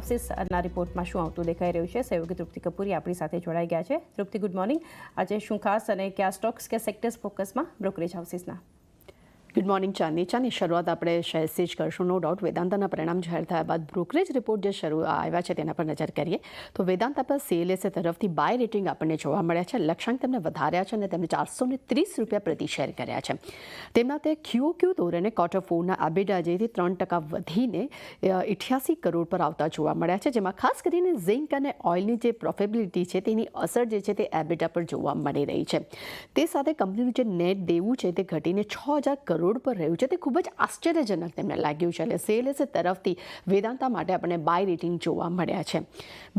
હાઉસીસના રિપોર્ટમાં શું આવતું દેખાઈ રહ્યું છે સહયોગી તૃપ્તિ કપૂરી આપણી સાથે જોડાઈ ગયા છે. તૃપ્તિ, ગુડ મોર્નિંગ. આજે શું ખાસ અને કયા સ્ટોક્સ કે સેક્ટર્સ ફોકસમાં બ્રોકરેજ હાઉસીસના? ગુડ મોર્નિંગ ચાની શરૂઆત આપણે શેરથી જ કરશું. નો ડાઉટ વેદાંતાના પરિણામ જાહેર થયા બાદ બ્રોકરેજ રિપોર્ટ જે આવ્યા છે તેના પર નજર કરીએ તો વેદાંતા પર CLSA તરફથી બાય રેટિંગ આપણને જોવા મળ્યા છે. લક્ષ્યાંક તેમને વધાર્યા છે અને તેમને ₹430 પ્રતિ શેર કર્યા છે. તેમના તે QOQ ધોરણે Q4ના EBITDA જેથી 3% વધીને 88 કરોડ પર આવતા જોવા મળ્યા છે, જેમાં ખાસ કરીને ઝિંક અને ઓઇલની જે પ્રોફિટેબિલિટી છે તેની અસર જે છે તે EBITDA પર જોવા મળી રહી છે. તે સાથે કંપનીનું જે નેટ દેવું છે તે ઘટીને 6,000 કરોડ પર રહ્યું છે. તે ખૂબ જ આશ્ચર્યજનક તેમને લાગ્યું છે. એટલે CLSA તરફથી વેદાંતા માટે આપણને બાય રેટિંગ જોવા મળ્યા છે.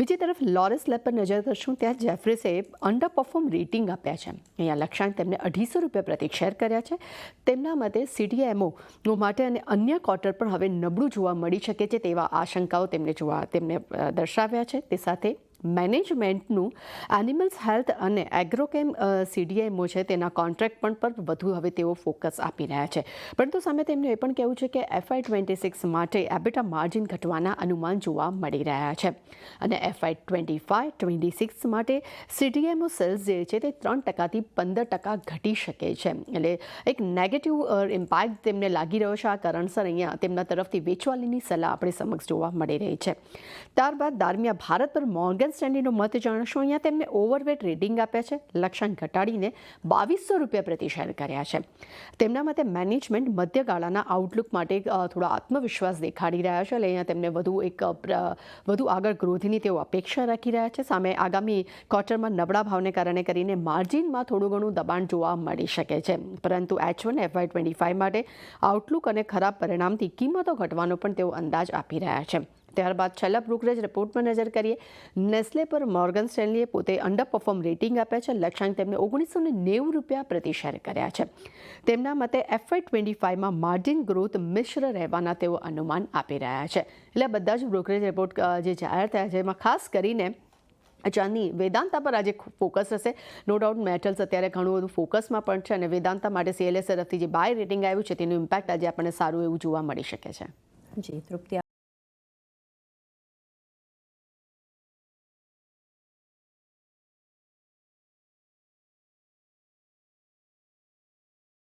બીજી તરફ લોરસ લેબ પર નજર કરશું. ત્યાં જેફરીસે અંડર પરફોર્મ રેટિંગ આપ્યા છે. અહીંયા લક્ષ્યાંક તેમને ₹250 પ્રતિ શેર કર્યા છે. તેમના મતે CDMO માટે અને અન્ય ક્વાર્ટર પણ હવે નબળું જોવા મળી શકે છે તેવા આશંકાઓ તેમને દર્શાવ્યા છે. તે સાથે મેનેજમેન્ટનું એનિમલ્સ હેલ્થ અને એગ્રોકેમ CDMO છે તેના કોન્ટ્રાક્ટ પર વધુ હવે તેઓ ફોકસ આપી રહ્યા છે. પરંતુ સામે તેમનું એ પણ કહેવું છે કે FY26 માટે EBITDA માર્જિન ઘટવાના અનુમાન જોવા મળી રહ્યા છે અને FY25-26 માટે CDMO સેલ્સ જે છે તે 3%થી 15% ઘટી શકે છે. એટલે એક નેગેટિવ ઇમ્પેક્ટ તેમને લાગી રહ્યો છે. આ કારણસર અહીંયા તેમના તરફથી વેચવાલીની સલાહ આપણે સમક્ષ જોવા મળી રહી છે. ત્યારબાદ દારમિયા ભારત પર મોર્ગન સ્ટેન્લીનો મત જાણશો. અહીંયા તેમને ઓવરવેટ રેટિંગ આપ્યા છે. લક્ષ્યાંક ઘટાડીને ₹2,200 પ્રતિ શેર કર્યા છે. તેમના મતે મેનેજમેન્ટ મધ્યગાળાના આઉટલુક માટે થોડો આત્મવિશ્વાસ દેખાડી રહ્યા છે. એટલે અહીંયા તેમને વધુ આગળ ગ્રોથની તેઓ અપેક્ષા રાખી રહ્યા છે. સામે આગામી ક્વાર્ટરમાં નબળા ભાવને કારણે કરીને માર્જિનમાં થોડું ઘણું દબાણ જોવા મળી શકે છે. પરંતુ H1 FY25 માટે આઉટલુક અને ખરાબ પરિણામથી કિંમતો ઘટવાનો પણ તેઓ અંદાજ આપી રહ્યા છે. ત્યારબાદ છેલ્લા બ્રોકરેજ રિપોર્ટ પર નજર કરીએ. નેસ્લે પર મોર્ગન સ્ટેન્લીએ પોતે અંડર પરફોર્મ રેટિંગ આપ્યા છે. લક્ષ્યાંક તેમને ₹1990 પ્રતિ શેર કર્યા છે. તેમના મતે FY25માં માર્જિન ગ્રોથ મિશ્ર રહેવાના તેઓ અનુમાન આપી રહ્યા છે. એટલે બધા જ બ્રોકરેજ રિપોર્ટ જે જાહેર થયા છે એમાં ખાસ કરીને ચાની વેદાંતા પર આજે ફોકસ હશે. નો ડાઉટ મેટલ્સ અત્યારે ઘણું બધું ફોકસમાં પણ છે અને વેદાંતા માટે CLSA તરફથી જે બાય રેટિંગ આવ્યું છે તેનું ઇમ્પેક્ટ આજે આપણને સારું એવું જોવા મળી શકે છે. જી તૃપ્તિ.